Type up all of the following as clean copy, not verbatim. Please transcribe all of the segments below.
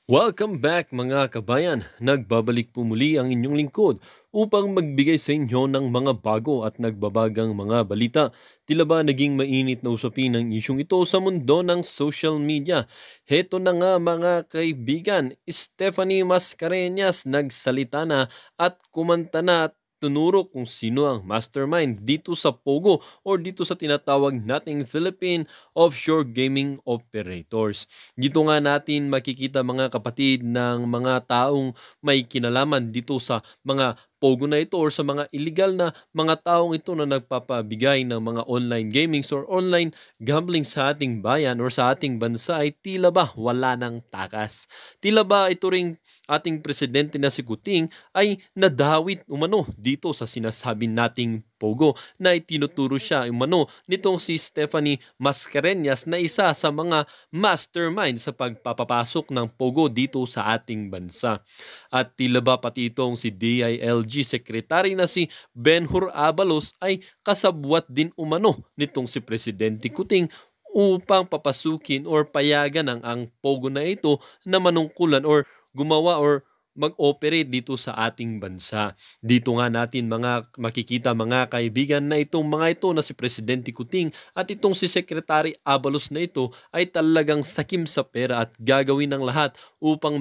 Welcome back mga kabayan! Nagbabalik po muli ang inyong lingkod upang magbigay sa inyo ng mga bago at nagbabagang mga balita. Tila ba naging mainit na usapin ang isyong ito sa mundo ng social media? Heto na nga mga kaibigan, Stephanie Mascareñas nagsalita na at kumanta na at tunuro kung sino ang mastermind dito sa Pogo or dito sa tinatawag nating Philippine Offshore Gaming Operators. Dito nga natin makikita mga kapatid ng mga taong may kinalaman dito sa mga pogo na ito or sa mga illegal na mga taong ito na nagpapabigay ng mga online gamings or online gambling sa ating bayan or sa ating bansa ay tila ba wala ng takas. Tila ba ito ring ating presidente na si Kuting ay nadawit umano dito sa sinasabi nating pogo na itinuturo siya umano nitong si Stephanie Mascareñas na isa sa mga mastermind sa pagpapapasok ng pogo dito sa ating bansa. At tila ba pati itong si DILG Secretary na si Benhur Abalos ay kasabwat din umano nitong si Presidente Kuting upang papasukin or payagan ang pogo na ito na manungkulan or gumawa or mag-operate dito sa ating bansa. Dito nga natin makikita mga kaibigan na itong mga ito na si Presidente Kuting at itong si Secretary Abalos na ito ay talagang sakim sa pera at gagawin ng lahat upang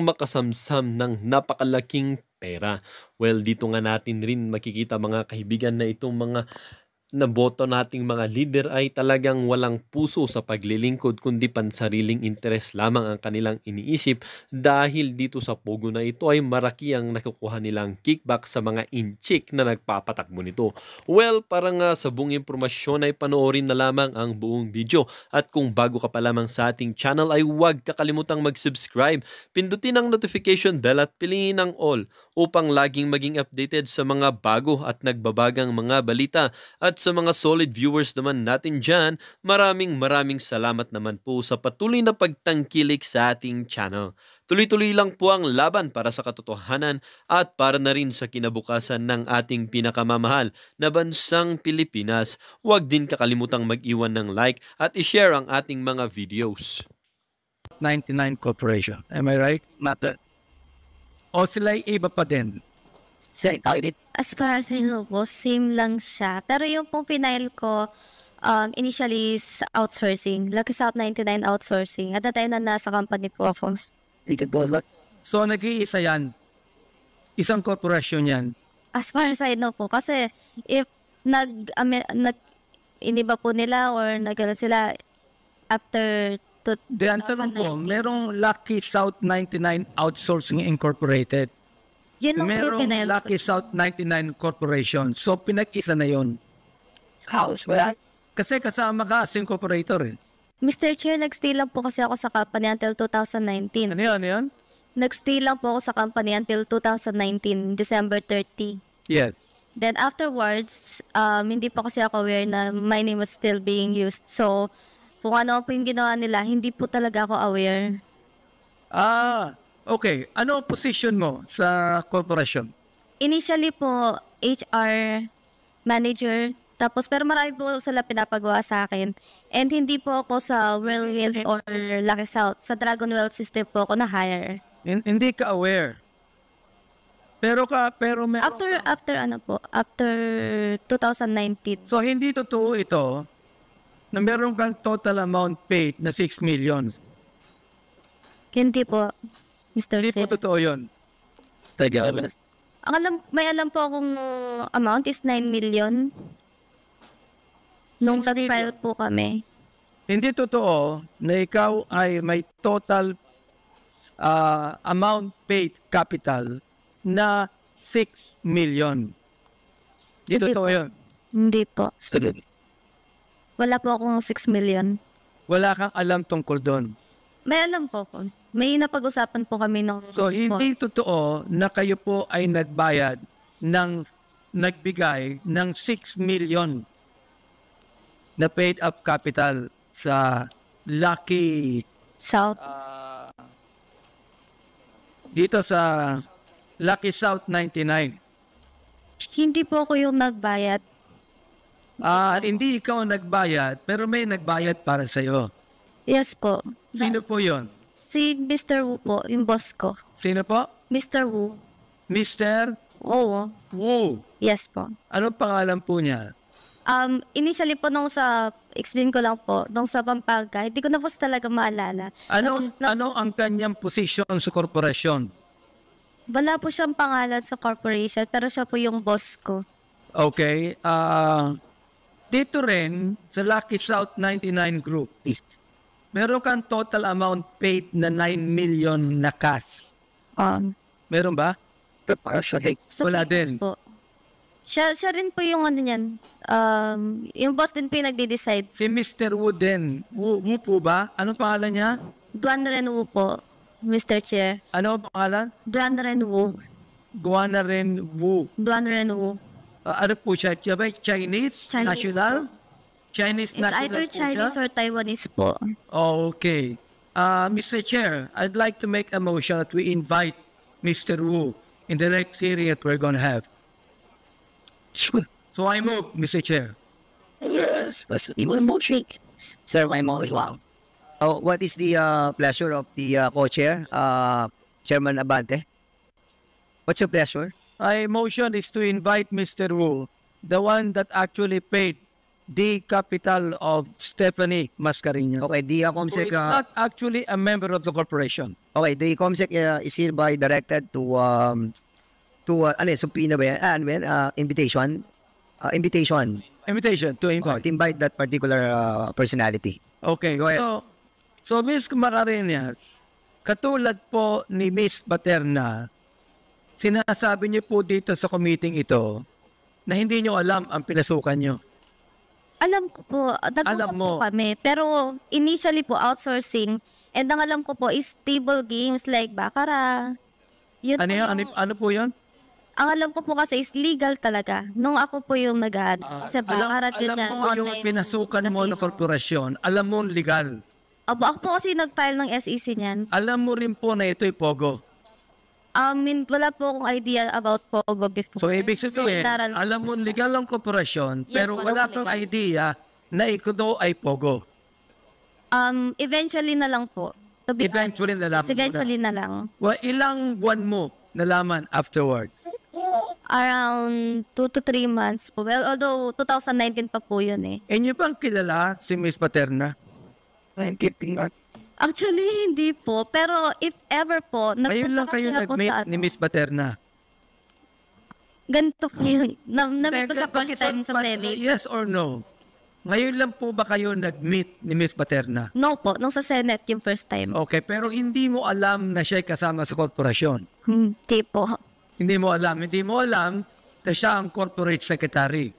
makasamsam ng napakalaking pera. Well, dito nga natin rin makikita mga kaibigan na itong mga naboto nating mga leader ay talagang walang puso sa paglilingkod kundi pansariling interes lamang ang kanilang iniisip dahil dito sa pogo na ito ay maraki ang nakukuha nilang kickback sa mga inchik na nagpapatakbo nito. Well, para nga sa buong impormasyon ay panoorin na lamang ang buong video at kung bago ka pa lamang sa ating channel ay huwag kakalimutang mag-subscribe, pindutin ang notification bell at piliin ang all upang laging maging updated sa mga bago at nagbabagang mga balita. At sa mga solid viewers naman natin dyan, maraming salamat naman po sa patuloy na pagtangkilik sa ating channel. Tuloy-tuloy lang po ang laban para sa katotohanan at para na rin sa kinabukasan ng ating pinakamamahal na bansang Pilipinas. Huwag din kakalimutang mag-iwan ng like at i-share ang ating mga videos. 99 Corporation. Am I right? Matter. O sila'y iba pa din? As far as I know po, same lang siya. Pero yung pong final ko, initially is outsourcing. Lucky South 99 outsourcing. At the time na nasa company po ako. So nag-iisa yan. Isang corporation yan. As far as I know po. Kasi if iniba po nila or nagano sila after Diyan tanong ko, 2019. merong Lucky South 99 Outsourcing Incorporated. Yun lang po yung Merong final ko. Lucky South 99 Corporation. So pinag-isa na yun. Kasi kasama ka as incorporator eh. Mr. Chair, nag-stay lang po kasi ako sa company until 2019. Ano yan? Ano yan? Nag-stay lang po ako sa company until 2019, December 30. Yes. Then afterwards, hindi po kasi ako aware na my name was still being used. So, kung ano po yung ginawa nila, hindi po talaga ako aware. Okay. Ano ang position mo sa corporation? Initially po, HR manager. Tapos, pero marami po sila pinapagawa sa akin. And hindi po ako sa Whirlwind or Lucky South. Sa Dragon Well system po ako na-hire. Hindi ka aware. Pero meron. After 2019. So hindi totoo ito na meron kang total amount paid na 6 million. Hindi po, Mr. Hindi po Chair. totoo yun. May alam po akong amount is 9 million. Nung 6 million. nag-file po kami. Hindi totoo na ikaw ay may total amount paid capital na 6 million. Hindi Hindi totoo po. yun. Hindi po. Wala po akong 6 million. Wala kang alam tungkol doon. May alam po ko. May napag-usapan po kami nung So hindi boss. totoo na kayo po ay nagbigay ng 6 million na paid up capital sa Lucky South. dito sa Lucky South 99. Hindi po ako yung nagbayad. Hindi ikaw ang nagbayad, pero may nagbayad para sa'yo. Yes po. Sino po yon? Si Mr. Wu po, yung boss ko. Sino po? Mr. Wu. Mr. Oo. Wu. Yes po. Anong pangalan po niya? Initially po explain ko lang po, nung sa Pampanga, hindi ko na po talaga maalala. Ano ang kanyang position sa korporasyon? Wala po siyang pangalan sa corporation, pero siya po yung boss ko. Okay. Dito rin, sa Lucky South 99 Group, meron kang total amount paid na 9 million na cash. Meron ba? So, Wala din. Po. Siya rin po yung ano niyan. Yung boss din po yung nagde-decide. Si Mr. Wu din. Wu po ba? Anong pangalan niya? Duan Ren Wu po, Mr. Chair. Ano ang pangalan? Duan Ren Wu. Guana rin Wu. Duan Ren Wu. Ano po siya? Siya ba Chinese? Chinese National? Chinese It's national either po Chinese siya? or Taiwanese po. Okay. Mr. Chair, I'd like to make a motion that we invite Mr. Wu in the next hearing that we're going to have. So I move, Mr. Chair. Yes, but you will motion. Sir, my mo as well. Oh, what is the pleasure of the co-chair, Chairman Abante? What's your pleasure? My motion is to invite Mr. Wu, the one that actually paid the capital of Stephanie Mascareñas. Okay, the Who COMSEC, is not actually a member of the corporation. okay, the COMSEC is hereby directed to ano yun, subpoena ba yan? Ano ba yan? Invitation Invitation to invite. to invite that particular personality. Okay. Go ahead. So Ms. Mascareñas, katulad po ni Ms. Paterna, sinasabi niyo po dito sa committee ito na hindi niyo alam ang pinasukan niyo. Alam ko po, nag-usap mo. po kami. Pero initially po, outsourcing. And ang alam ko po is table games like Baccarat. Yun Ano po yan? yung- Ano po yun? Ang alam ko po kasi is legal talaga. Nung ako po yung nag-ano. Sa Baccarat yun alam yan. mo yung pinasukan mo na korporasyon, alam mo legal. Ako po kasi nag-file ng SEC niyan. Alam mo rin po na ito'y Pogo. Wala po akong idea about Pogo before. So, ibig sabihin, inaral ko alam mo po siya. legal ang korporasyon, Yes, pero po, wala legal. kang idea na ito ay Pogo. Eventually na lang po. To be Eventually honest. nalaman mo na. Eventually na lang. Well, ilang buwan mo nalaman afterward? Around 2 to 3 months po. Well, although 2019 pa po yun eh. Inyo bang kilala si Miss Paterna? Actually, hindi po. Pero if ever po, Ngayon lang nagpunta kayo kasi ako nag-meet sa ni Miss Paterna. ganito po yun. Na-meet ko sa first Bakit- time sa Senate. Yes or no? Ngayon lang po ba kayo nag-meet ni Miss Paterna? No po, nung sa Senate yung first time. Okay, pero hindi mo alam na siya'y kasama sa korporasyon. Hindi po. Hindi mo alam na siya ang corporate secretary.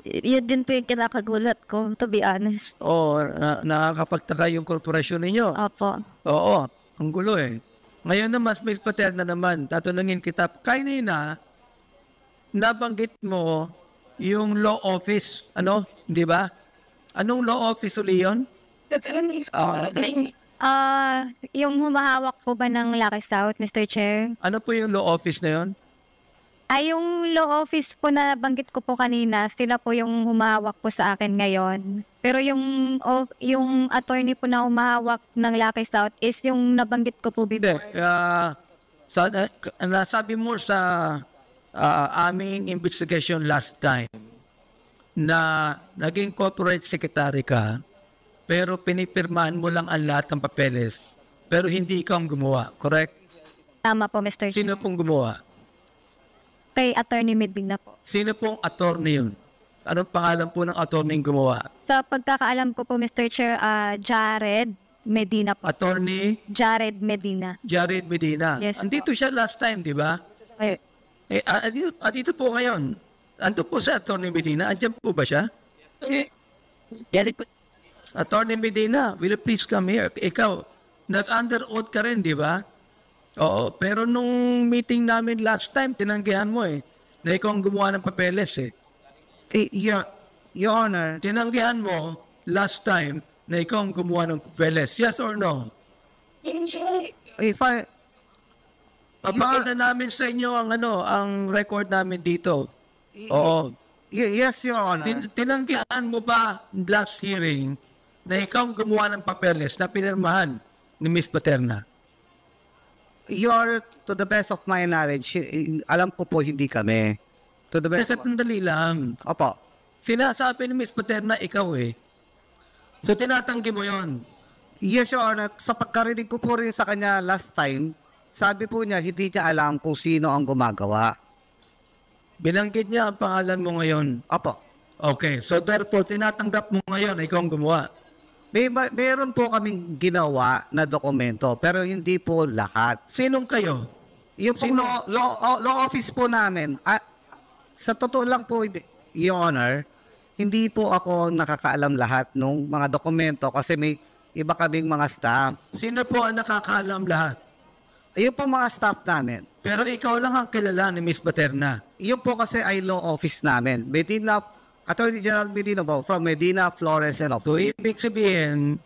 Yun din po yung kinakagulat ko, to be honest. O nakakapagtaka yung korporasyon ninyo. Opo. Oo, ang gulo eh. Ngayon naman, Miss Paterna naman, tatanungin kita, kanina, nabanggit mo yung law office, di ba? Anong law office uli yun? Yung humahawak po ba ng Lucky South, Mr. Chair? Ano po yung law office na yun? Yung law office po na banggit ko po kanina, sila po yung humahawak po sa akin ngayon. Pero yung attorney po na humahawak ng Lucky South is yung nabanggit ko po Hindi. before. Nasabi mo sa aming investigation last time na naging corporate secretary ka, pero pinipirmahan mo lang ang lahat ng papeles, pero hindi ikaw ang gumawa, correct? Tama po, Mr. Chair. Sino pong gumawa? Kay Attorney Medina po. Sino pong attorney yun? Anong pangalan po ng attorney yung gumawa? Sa pagkakaalam ko po, Mr. Chair, Jared Medina po. Attorney Jared Medina. Jared Medina. Yes po. Andito siya last time, di ba? Andito po ngayon. Ando po sa attorney Medina. Andiyan po ba siya? Attorney Medina, will you please come here? Ikaw, nag-under oath ka rin, di ba? Oo, pero nung meeting namin last time, tinanggihan mo na ikaw ang gumawa ng papeles Your Honor, Tinanggihan mo last time na ikaw ang gumawa ng papeles. Yes or no? if I, Papakita namin sa inyo ang record namin dito. Oo. yes, Your Honor. Tinanggihan mo ba last hearing na ikaw ang gumawa ng papeles na pinirmahan ni Miss Paterna? To the best of my knowledge, alam ko po hindi kami. To the best Kasi sandali lang. Opo. Sinasabi ni Miss Paterna, ikaw eh. So tinatanggi mo yon. Yes, Your Honor. Sa pagkarinig ko po rin sa kanya last time, sabi po niya, hindi niya alam kung sino ang gumagawa. Binanggit niya ang pangalan mo ngayon. Opo. Okay, so therefore, tinatanggap mo ngayon na ikaw ang gumawa. Meron po kaming ginawa na dokumento, pero hindi po lahat. Sinong kayo? Yung pong law office po namin, sa totoo lang po, Your Honor, hindi po ako nakakaalam lahat ng mga dokumento kasi may iba kaming mga staff. Sino po ang nakakaalam lahat? Yung po mga staff namin. Pero ikaw lang ang kilala ni Miss Paterna. Yung po kasi ay law office namin. Attorney General Medina po, from Medina, Flores, and So, ibig sabihin,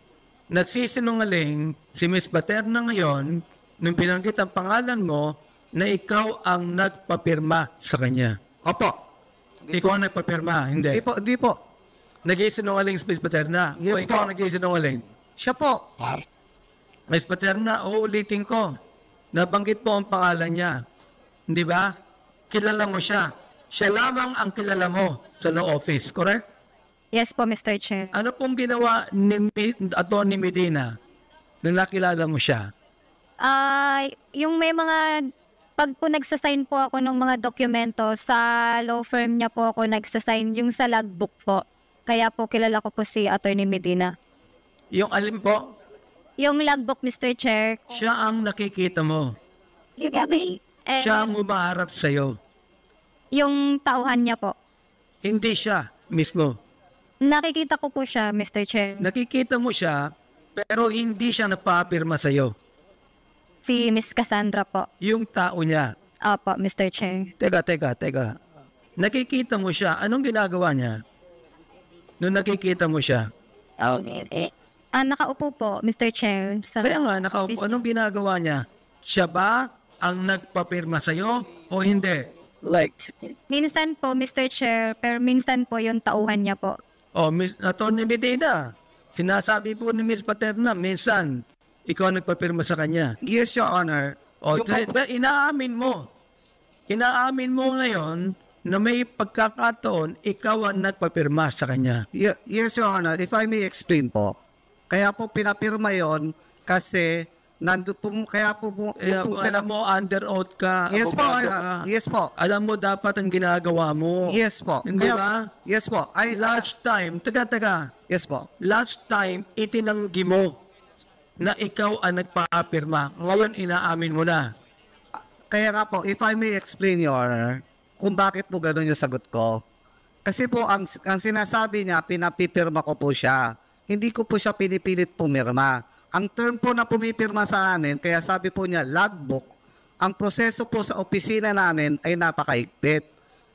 nagsisinungaling si Miss Paterna ngayon nung binanggit ang pangalan mo na ikaw ang nagpapirma sa kanya. Opo. Ikaw ang nagpapirma, hindi. Hindi po. Nagsisinungaling si Miss Paterna. Yes, o ikaw po. ang nagsisinungaling. Siya po. Miss Paterna, uulitin ko. Nabanggit po ang pangalan niya. Hindi ba? Kilala mo siya. Siya lamang ang kilala mo sa law office, correct? Yes po, Mr. Chair. Ano pong ginawa ni Atty. Medina nung nakilala mo siya? Yung may mga, pag po nagsasign po ako ng mga dokumento, sa law firm niya po ako nagsasign, yung sa logbook po. Kaya po kilala ko po si Atty. Medina. Yung alin po, Yung logbook, Mr. Chair, siya ang nakikita mo. Siya ang umaharap sa'yo. yung tauhan niya po. Hindi siya mismo. Nakikita ko po siya, Mr. Chair. Nakikita mo siya, pero hindi siya napapirma sa'yo. Si Miss Cassandra po. Yung tao niya. Opo, Mr. Chair. Teka. Nakikita mo siya. Anong ginagawa niya? Nung nakikita mo siya. Nakaupo po, Mr. Chair. Kaya nga, nakaupo. Anong ginagawa niya? Siya ba ang nagpapirma sa'yo o hindi? Minsan po, Mr. Chair, pero minsan po yung tauhan niya po. O, Atty. Medina, sinasabi po ni Miss Paterna, minsan, ikaw ang nagpapirma sa kanya. Yes, Your Honor. O, inaamin mo. Inaamin mo ngayon na may pagkakataon, ikaw ang nagpapirma sa kanya. Yes, Your Honor. If I may explain po. Kaya po pinapirma yon kasi kaya po Alam mo, under oath ka. Yes po. abogado ka. Yes po. Alam mo dapat ang ginagawa mo. Yes po. Hindi ba? Yes po. Last time, taga. Yes po. Last time, itinanggi mo na ikaw ang nagpapirma. Ngayon, inaamin mo na. Kaya nga po, if I may explain, Your Honor, kung bakit po gano'n yung sagot ko. Kasi po, ang sinasabi niya, pinapipirma ko po siya. Hindi ko po siya pinipilit pumirma. Ang term po na pumipirma sa amin, kaya sabi po niya, logbook, ang proseso po sa opisina namin ay napakaigpit.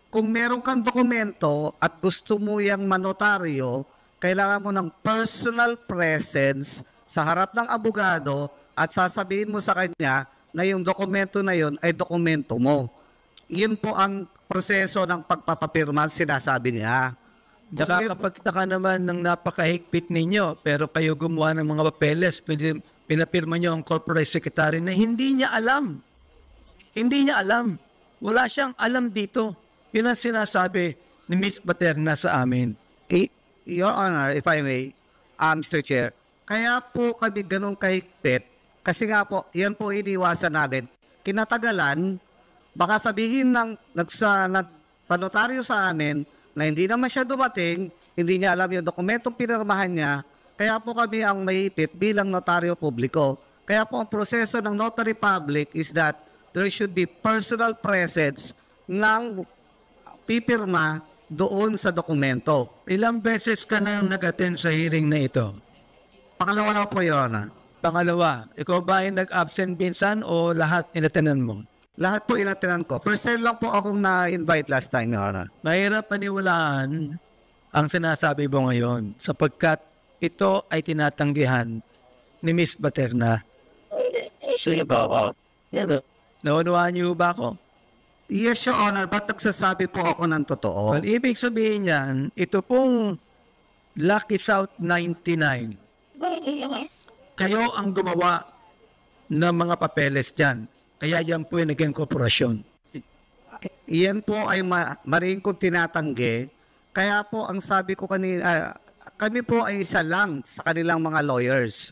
Kung meron kang dokumento at gusto mo yung manotaryo, kailangan mo ng personal presence sa harap ng abogado at sasabihin mo sa kanya na yung dokumento na yun ay dokumento mo. Yun po ang proseso ng pagpapapirma, sinasabi niya. Nakakapagtaka naman ng napakahigpit ninyo, pero kayo gumawa ng mga papeles, pinapirma nyo ang corporate secretary na hindi niya alam. Hindi niya alam. Wala siyang alam dito. Yun ang sinasabi ni Miss Paterna sa amin. Your Honor, if I may, Mr. Chair, kaya po kami ganun kahigpit, kasi nga po, yan po iniwasan namin. Kinatagalan, baka sabihin ng nagpanotaryo sa amin, na hindi naman siya dumating, hindi niya alam yung dokumentong pinirmahan niya, kaya po kami ang maipit bilang notaryo publiko. Kaya po ang proseso ng notary public is that there should be personal presence ng pipirma doon sa dokumento. Ilang beses ka na nag-attend sa hearing na ito? Pangalawa na po, Your Honor. Pangalawa, ikaw ba ay nag-absent minsan o lahat inatenan mo? Lahat po inatinan ko. First time lang po akong na-invite last time, Your Honor. Mahirap paniwalaan ang sinasabi mo ngayon sapagkat ito ay tinatanggihan ni Miss Paterna. Naunawaan niyo ba ako? Yes, Your Honor. Ba't nagsasabi po ako ng totoo? Well, ibig sabihin yan, ito pong Lucky South 99. Kayo ang gumawa ng mga papeles dyan. Kaya yan po yung naging korporasyon. Iyan po ay maring kong tinatanggi. Kaya po ang sabi ko kanina, kami po ay isa lang sa kanilang mga lawyers.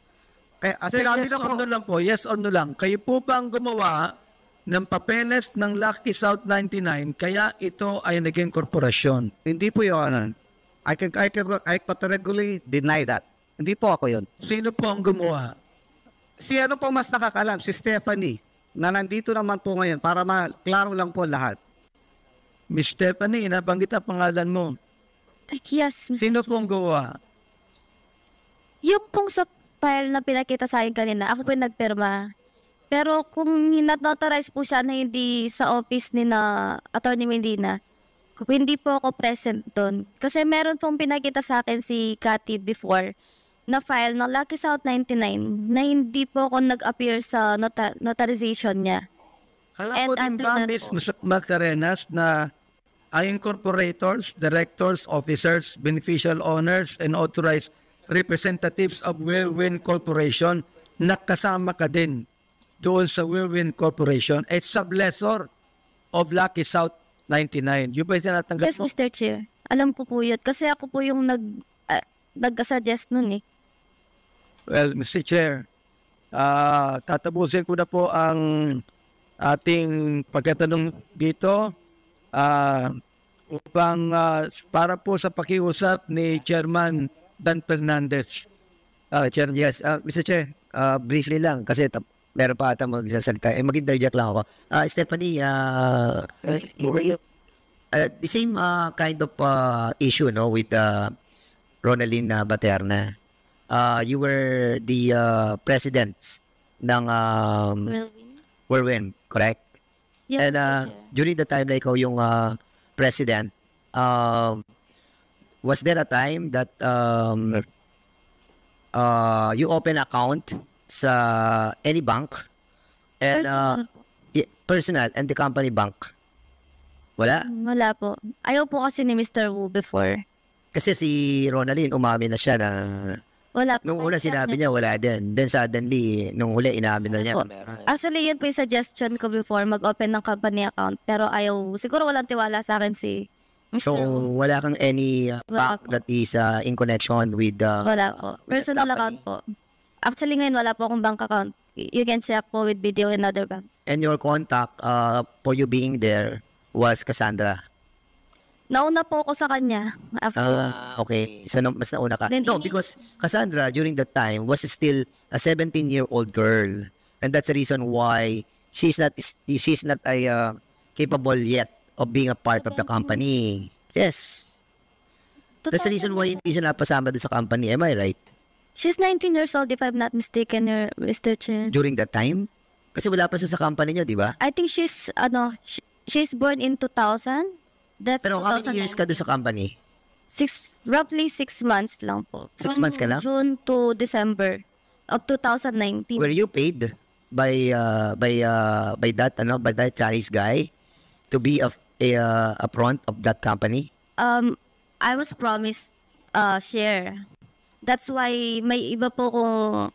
Kaya sinabi Yes na po, or no lang po, yes or no lang. Kayo po ba ang gumawa ng papeles ng Lucky South 99 kaya ito ay naging korporasyon? hindi po yun. I categorically deny that. Hindi po ako yun. Sino po ang gumawa? Si ano po mas nakakalam? Si Stephanie, na nandito naman po ngayon para klaro lang po lahat. Miss Stephanie, nabanggit ang pangalan mo. Yes. Sino po ang gumawa? Yung pong sa file na pinakita sa akin kanina, ako po yung nagpirma. Pero kung hinat-notarize po siya na hindi sa office ni na Attorney Medina, hindi po ako present doon. Kasi meron pong pinakita sa akin si Cathy before na file ng Lucky South 99 na hindi po ako nag-appear sa notarization niya. Alam And po din after ba, that Miss po- Macarenas, na ay incorporators, directors, officers, beneficial owners, and authorized representatives of Whirlwind Corporation, nakasama ka din doon sa Whirlwind Corporation, a sublessor of Lucky South 99. Yung ba yung tinatanggap Yes, mo? Mr. Chair. Alam ko po yun. Kasi ako po yung nag-suggest nun eh. Well, Mr. Chair, tatapusin ko na po ang ating pagkatanong dito upang para po sa pakiusap ni Chairman Dan Fernandez. Chair. Yes, Mr. Chair, briefly lang kasi meron pa ata magsasalita. Mag-interject lang ako. Stephanie, the same kind of issue no with Ronaldin Baterna. You were the president ng Whirlwind, correct? Yes, And Mr. Chair. during the time na ikaw yung president, was there a time that you open account sa any bank and Personal po. personal and the company bank? Wala? Wala po. Ayaw po kasi ni Mr. Wu before. Kasi si Ronaldin umamin na siya na Wala po. nung una sinabi niya wala din. Then suddenly, nung huli inamin na niya na meron. Actually, yun po yung suggestion ko before mag-open ng company account. Pero ayaw, siguro walang tiwala sa akin si Mr. So, Wu. wala kang any Wala bank po. that is in connection with Wala po. Personal company. account po. Actually, ngayon wala po akong bank account. You can check po with video in other banks. and your contact for you being there was Cassandra. Nauna po ako sa kanya. After. Okay. So, mas nauna ka. Then, No, because Cassandra, during that time, was still a 17-year-old girl. And that's the reason why she's not capable yet of being a part of the company. Yes. That's the reason why hindi siya napasama doon sa company. Am I right? She's 19 years old if I'm not mistaken, Mr. Chair. During that time? Kasi wala pa siya sa company niyo, di ba? I think she's born in 2000. That's Pero how many years ka doon sa company? Roughly 6 months lang po. 6 months ka lang? June to December of 2019. Were you paid by that Chinese guy to be a front of that company? I was promised share. That's why may iba po kung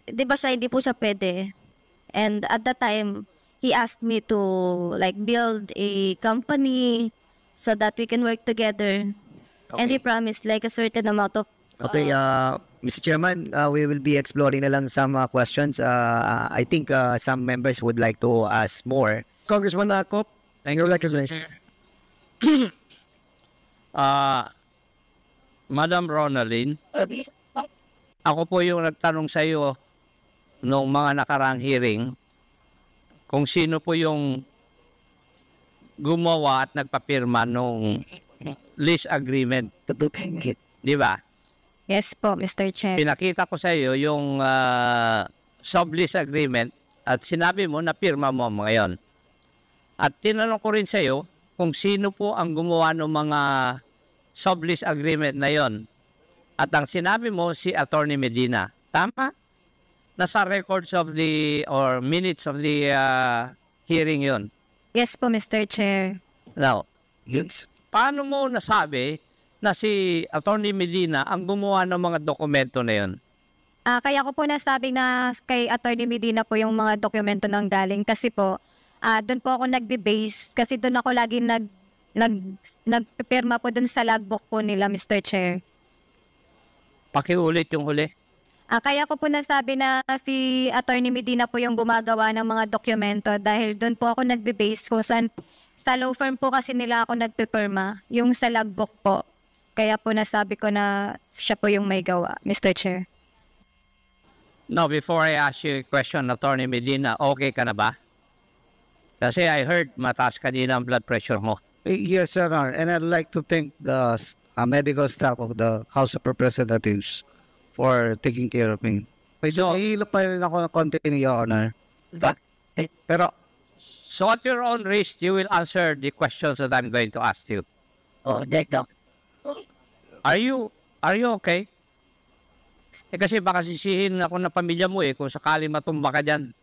di ba siya, hindi po siya pwede. And at that time, he asked me to like build a company so that we can work together. And he promised like a certain amount of Okay, Mr. Chairman, we will be exploring na lang some questions. I think some members would like to ask more. Congressman Akop, thank you, Congressman. Madam Ronaldin, ako po yung nagtanong sa iyo noong mga nakarang hearing kung sino po yung gumawa at nagpapirma nung lease agreement. Di ba? Yes po, Mr. Chair. Pinakita ko sa iyo yung sublease agreement at sinabi mo na pirma mo ngayon. At tinanong ko rin sa iyo kung sino po ang gumawa ng mga sublease agreement na yon. At ang sinabi mo si Attorney Medina. Tama? Nasa records of the or minutes of the hearing yon. Yes po, Mr. Chair. Now, paano mo nasabi na si Attorney Medina ang gumawa ng mga dokumento na yun? Kaya ko po nasabi na kay Attorney Medina po yung mga dokumento nang galing kasi po, doon po ako nagbe-base kasi doon ako lagi nagpipirma po doon sa logbook po nila, Mr. Chair. Pakiulit yung huli. Kaya ko po nasabi na si Attorney Medina po yung gumagawa ng mga dokumento dahil doon po ako nagbe-base ko sa law firm po kasi nila ako nagpipirma, yung sa logbook po. Kaya po nasabi ko na siya po yung may gawa, Mr. Chair. Now, before I ask you a question, Attorney Medina, okay ka na ba? Kasi I heard mataas kanina ang blood pressure mo. Yes, Your Honor. And I'd like to thank the medical staff of the House of Representatives for taking care of me. Medyo nahihilo pa rin ako ng konti, Your Honor. Pero, So at your own risk, you will answer the questions that I'm going to ask you. Are you okay? Kasi baka sisihin ako ng pamilya mo kung sakali matumba ka dyan.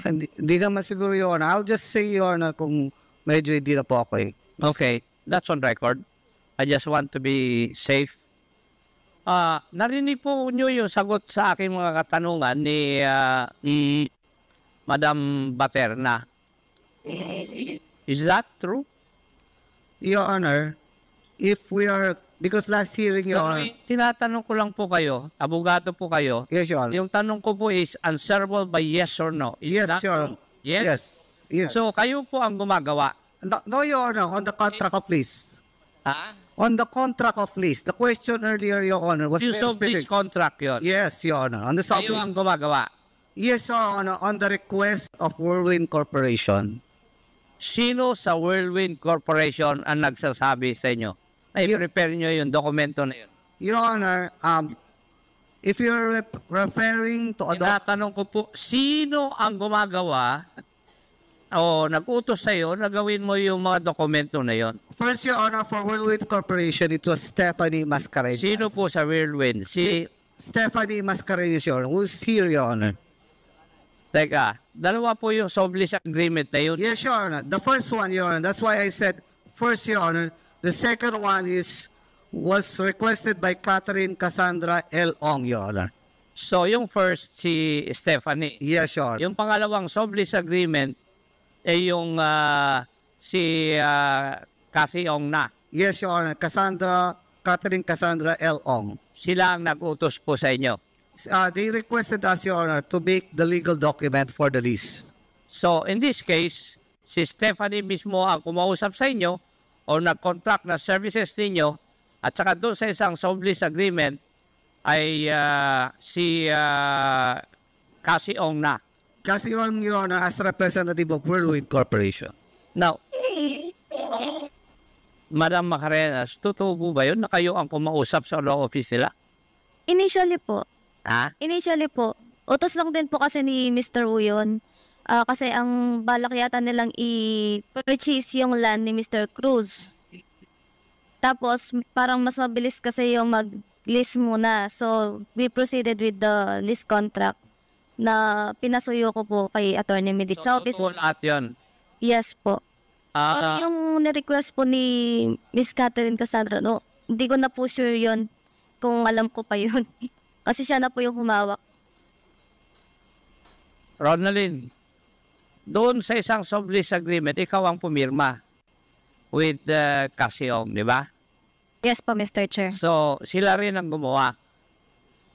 hindi naman siguro, Your Honor. I'll just say, Your Honor, kung medyo hindi na po ako Okay, that's on record. I just want to be safe. Narinig po nyo yung sagot sa aking mga katanungan ni Madam Baterna. Is that true? Your Honor, if we are, because last hearing, Your Honor, Tinatanong ko lang po kayo, abogado po kayo. yes, Your Honor. Yung tanong ko po is answerable by yes or no. Is Yes, that Your true? Honor. Yes? Yes. So, kayo po ang gumagawa. No, Your Honor, on the contract of lease. Ha? On the contract of lease. The question earlier, Your Honor, was Yung very sublease specific. contract yun. Yes, Your Honor. On the Kayo ang sublease. gumagawa. Yes, Your Honor. On the request of Whirlwind Corporation. Sino sa Whirlwind Corporation ang nagsasabi sa inyo? Na i-prepare nyo yung dokumento na yun. Your Honor, if you're referring to a Tinatanong ko po, sino ang gumagawa o nag-utos sa'yo na gawin mo yung mga dokumento na yun? first, Your Honor, for Whirlwind Corporation, it was Stephanie Mascareñas. Sino po sa Whirlwind? Stephanie Mascareñas, Your Honor, who's here, Your Honor. Teka, dalawa po yung sublease agreement na yun. Yes, Your Honor. The first one, Your Honor, that's why I said first, Your Honor. The second one was requested by Catherine Cassandra L. Ong, Your Honor. So, yung first, si Stephanie. Yes, Your Honor. Yung pangalawang sublease agreement, yung si Cassie Ong na. Yes, Your Honor. Catherine Cassandra L. Ong. Sila ang nag-utos po sa inyo. They requested us, Your Honor, to make the legal document for the lease. So, in this case, si Stephanie mismo ang kumausap sa inyo o nag-contract na services ninyo at saka doon sa isang sublease agreement ay si Cassie Ong na. Kasi Ong, Your Honor, as representative of Whirlwind Corporation. Now, Madam Macarenas, totoo po ba yun na kayo ang kumausap sa law office nila? Initially po. Ha? Initially po. Utos lang din po kasi ni Mr. Wu yun. Kasi ang balak yata nilang i-purchase yung land ni Mr. Cruz. Tapos, parang mas mabilis kasi yung mag-lease muna. So, we proceeded with the lease contract na pinasuyo ko po kay Attorney Medic. So, totoo lahat yun. Yes po. Pero yung na-request po ni Miss Catherine Cassandra, no, hindi ko na po sure yun kung alam ko pa yun. Kasi siya na po yung humawak. Ronaldin, doon sa isang sublease agreement, ikaw ang pumirma with Cassie Ong, di ba? Yes po, Mr. Chair. So, sila rin ang gumawa.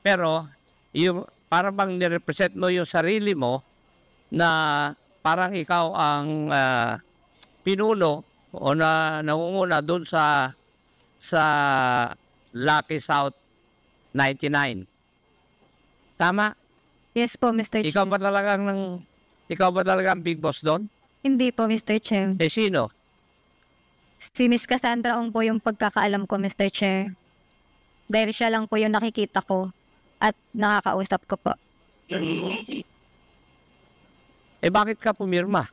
Pero, yung, parang bang nirepresent mo yung sarili mo na parang ikaw ang pinuno o nangunguna doon sa Lucky South 99. Tama? Yes po, Mr. Chair. Ikaw ba talagang big boss doon? Hindi po, Mr. Chair. Sino? Si Miss Cassandra Ong po yung pagkakaalam ko, Mr. Chair. Dahil siya lang po yung nakikita ko at nakakausap ko po. Bakit ka pumirma?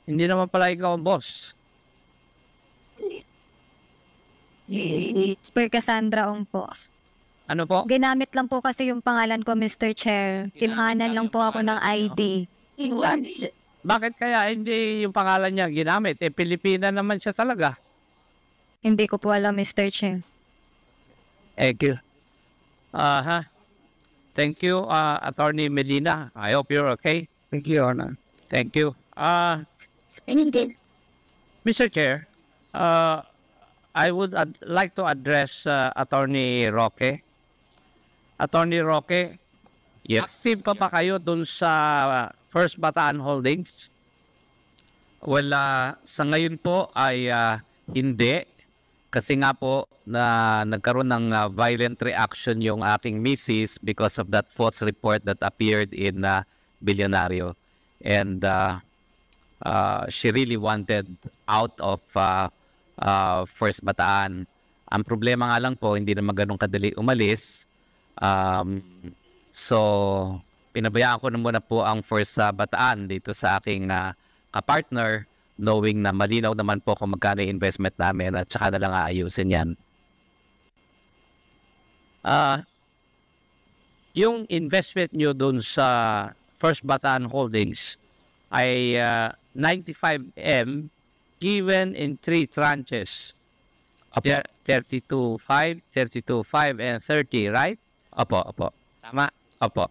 Hindi naman pala ikaw ang boss. Per Cassandra Ong po. Ano po? Ginamit lang po kasi yung pangalan ko, Mr. Chair. Kinuhanan lang po ako ng ID. Bakit kaya hindi yung pangalan niya ginamit? Pilipina naman siya talaga. Hindi ko po alam, Mr. Chair. Thank you. Thank you, Attorney Medina. I hope you're okay. Thank you, Your Honor. Thank you. Mr. Chair, I would like to address Attorney Roque. Attorney Roque, active pa ba kayo dun sa First Bataan Holdings? Well, sa ngayon po ay hindi. Kasi nga po na nagkaroon ng violent reaction yung aking misis because of that false report that appeared in Billionario. And she really wanted out of First Bataan. Ang problema nga lang po, hindi naman ganun kadali umalis. So, pinabayaan ko na muna po ang First Bataan dito sa aking kapartner, knowing na malinaw naman po kung magkano yung investment namin at saka na lang aayusin yan. Yung investment nyo dun sa First Bataan Holdings ay 95M given in 3 tranches. 32.5, 32.5, and 30, right? Opo. Tama? Opo.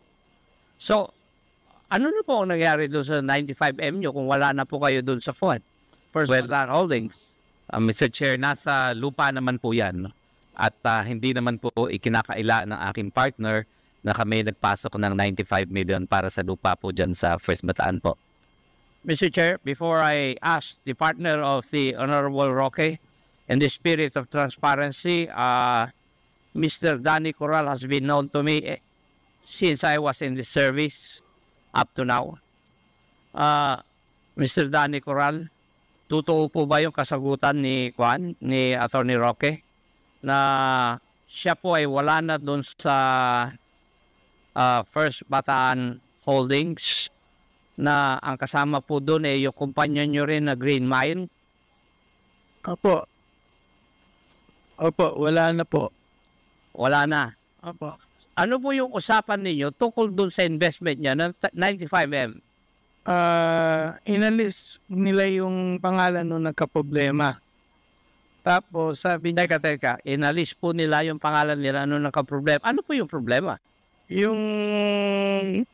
So, ano na po ang nangyari doon sa 95M nyo kung wala na po kayo doon sa fund? First Bataan Holdings. Mr. Chair, nasa lupa naman po yan. At hindi naman po ikinakaila ng aking partner na kami nagpasok ng 95 million para sa lupa po dyan sa First Bataan po. Mr. Chair, before I ask the partner of the Honorable Roque, in the spirit of transparency, Mr. Danny Corral has been known to me since I was in the service up to now. Mr. Danny Corral, totoo po ba yung kasagutan ni Attorney Roque na siya po ay wala na doon sa First Bataan Holdings, na ang kasama po doon ay yung kumpanya nyo rin na Green Mine? Opo, wala na po. Wala na. Opo. Ano po yung usapan ninyo tungkol doon sa investment niya ng 95M? Inalis nila yung pangalan nung nagka-problema. Tapos sabi niya, Teka, inalis po nila yung pangalan nila nung nagka-problema. Ano po yung problema? yung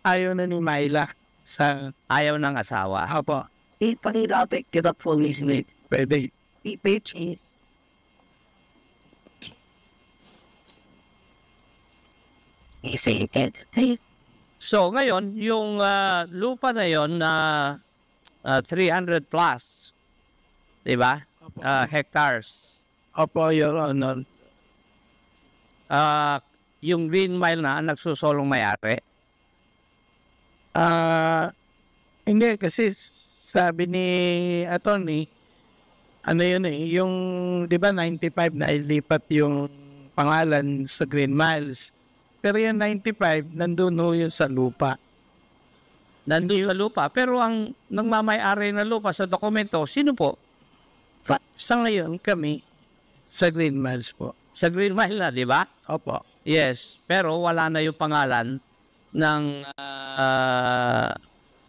ayaw na ni Myla sa Ayaw ng asawa. Opo. Ipangilapit kita police ni Pwede. ipage. So ngayon, yung lupa na yon na 300 plus, di ba? Hectares. Opo, Your Honor. Yung Green Mile na nagsusolong may-ari. Hindi, kasi sabi ni attorney, ano yun yung, di ba 95 na ilipat yung pangalan sa Green Miles. Pero yung 95, nandun ho yun sa lupa. Nandun sa lupa. Pero ang nagmamay-ari na lupa sa dokumento, sino po? Sa ngayon, kami, sa Green Miles po. Sa Green Mile na, di ba? Opo. Yes. Pero wala na yung pangalan ng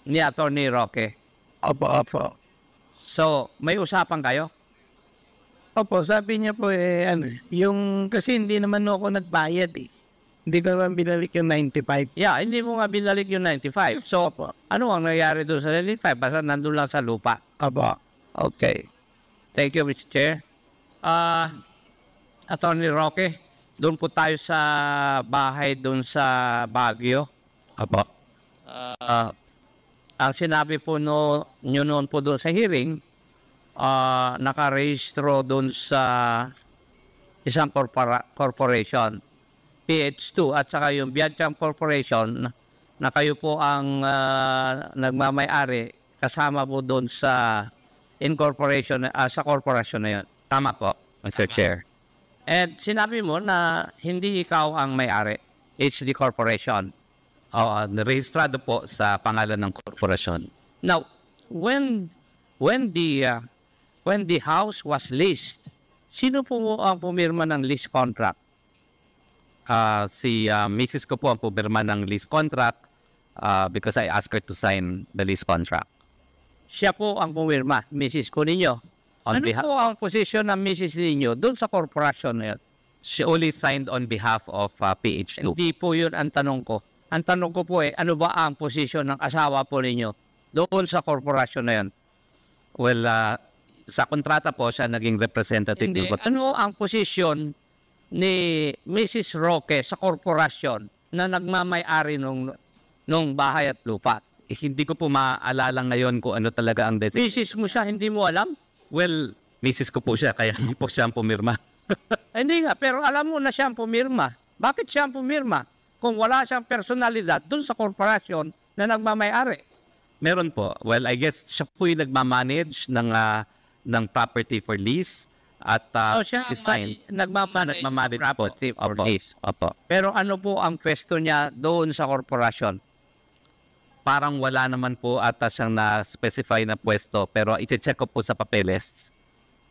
ni Attorney Roque. Opo. So, may usapan kayo? Opo, sabi niya po yung, kasi hindi naman ako nagbayad eh. Hindi ko naman binalik yung 95. Yeah, hindi mo nga binalik yung 95. So, ano ang nangyari doon sa 95? Basta nandun lang sa lupa. Opo. Okay. Thank you, Mr. Chair. Attorney Roque, doon po tayo sa bahay doon sa Baguio. Opo. Ang sinabi po nyo noon po doon sa hearing, nakarehistro doon sa isang corporation, PH2, at saka yung Vietcam Corporation, na kayo po ang nagmamay-ari, kasama po doon sa incorporation, sa corporation na yun. Tama po, Mr. Chair. And sinabi mo na hindi ikaw ang may-ari, it's the corporation. Rehistrado po sa pangalan ng korporasyon. Now, when the house was leased, sino po ang pumirma ng lease contract? Si Mrs. ko po ang pumirma ng lease contract because I asked her to sign the lease contract. Siya po ang pumirma, Mrs. ko ninyo. On Ano behalf, po ang posisyon ng Mrs. ninyo doon sa korporasyon na yun? she only signed on behalf of PH2. Hindi po yun ang tanong ko. Ang tanong ko po ano ba ang posisyon ng asawa po ninyo doon sa korporasyon na yun? Well, sa kontrata po siya naging representative. Hindi. Ano ang posisyon ni Mrs. Roque sa korporasyon na nagmamay-ari nung bahay at lupa? Hindi ko po maalala ngayon kung ano talaga ang designation. Mrs. mo siya, hindi mo alam? Well, misis ko po siya, kaya hindi po siya ang pumirma. Hindi nga, pero alam mo na siya ang pumirma. Bakit siya ang pumirma? Kung wala siyang personalidad doon sa korporasyon na nagmamay-ari. Meron po. Well, I guess siya po yung nagmamanage ng property for lease at siya she signed. nagmamanage po. property for Opo. lease. Opo. Pero ano po ang pwesto niya doon sa korporasyon? Parang wala naman po ata siyang na-specify na pwesto, pero i-check ko po sa papeles.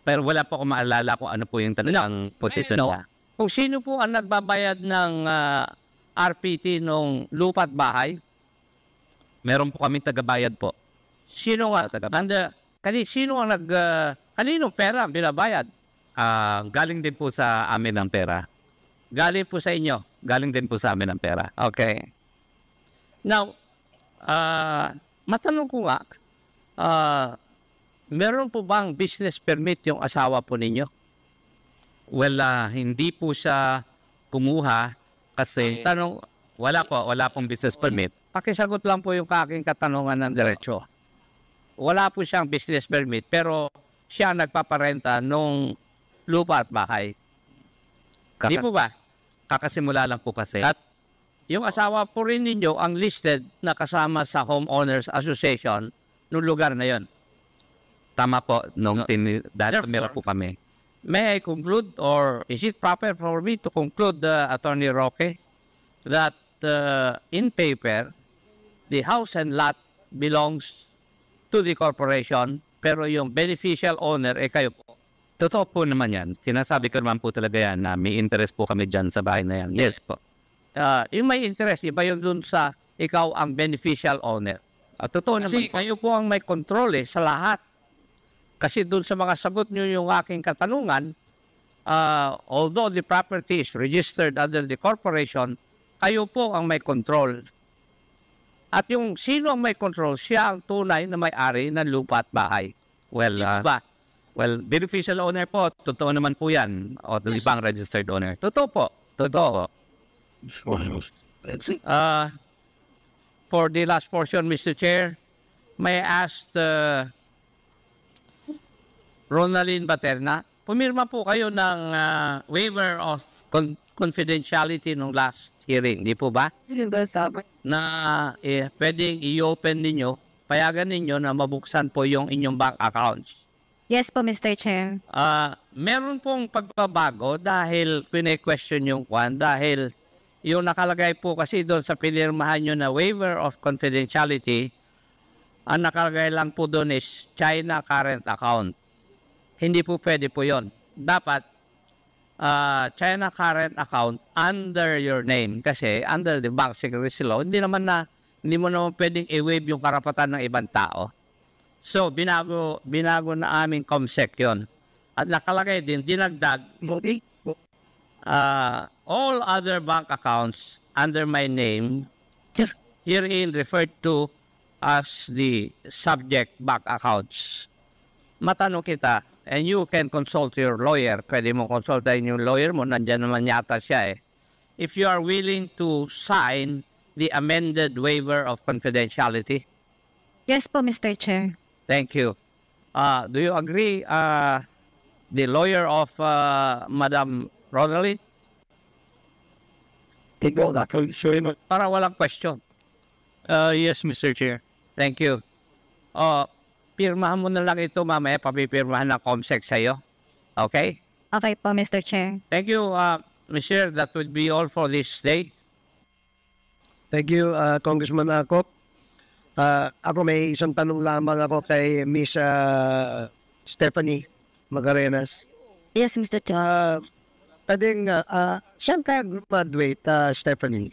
Pero wala po akong maalala kung ano po yung talagang position niya. Kung sino po ang nagbabayad ng RPT nung lupa at bahay, Meron po kaming tagabayad po. sino nga? Sino ang kaninong pera ang binabayad? Galing din po sa amin ang pera. Galing po sa inyo. Galing din po sa amin ang pera. Okay. Now, matanong ko nga, meron po bang business permit yung asawa po ninyo? Well, hindi po siya kumuha kasi Tanong, wala pong business permit. pakisagot lang po yung aking katanungan ng diretso. Wala po siyang business permit, pero siya nagpaparenta nung lupa at bahay. Di po ba? Kakasimula lang po kasi. At yung asawa po rin ninyo ang listed na kasama sa Homeowners Association nung lugar na yon. Tama po, nung Therefore, tumira po kami. May I conclude, or is it proper for me to conclude, Attorney Roque, that in paper, the house and lot belongs to the corporation, pero yung beneficial owner, kayo po? Totoo po naman yan. Sinasabi ko naman po talaga yan na may interest po kami dyan sa bahay na yan. Yes po. Yung may interest, iba yung dun sa ikaw ang beneficial owner. Totoo naman Kasi kayo po ang may control sa lahat. Kasi dun sa mga sagot nyo yung aking katanungan, although the property is registered under the corporation, kayo po ang may control. At yung sino ang may control, siya ang tunay na may-ari ng lupa at bahay. Well, Diba? well, beneficial owner po, totoo naman po yan. O, di ba ang registered owner? Totoo po. Totoo po. For the last portion, Mr. Chair, may I ask Ronaldin Baterna, pumirma po kayo ng waiver of confidentiality nung last hearing, di po ba? Na pwedeng i-open ninyo, payagan ninyo na mabuksan po yung inyong bank accounts. Yes po, Mr. Chair. Meron pong pagbabago dahil pine-question yung kwan, dahil yung nakalagay po kasi doon sa pinirmahan nyo na waiver of confidentiality, ang nakalagay lang po doon is China current account. Hindi po pwede po yon. Dapat China current account under your name, kasi under the bank secrecy law, hindi mo naman pwedeng i-waive yung karapatan ng ibang tao. So, binago na aming COMSEC yon. At nakalagay din, dinagdag, all other bank accounts under my name, herein referred to as the subject bank accounts. Matanong kita, and you can consult your lawyer. Pwede mo konsultahin yung lawyer mo, nandyan naman yata siya eh. If you are willing to sign the amended waiver of confidentiality. Yes po, Mr. Chair. Thank you. Do you agree, the lawyer of Madam Ronaldin? Para walang question. Yes, Mr. Chair. Thank you. Pirmahan mo na lang ito mamaya, papipirmahan ng COMSEC sa'yo. Okay? Okay po, Mr. Chair. Thank you, Mr. That would be all for this day. Thank you, Congressman Akop. Ako may isang tanong lamang ako kay Miss Stephanie Magarenas. Yes, Mr. Chair. Saan ka graduate, Stephanie?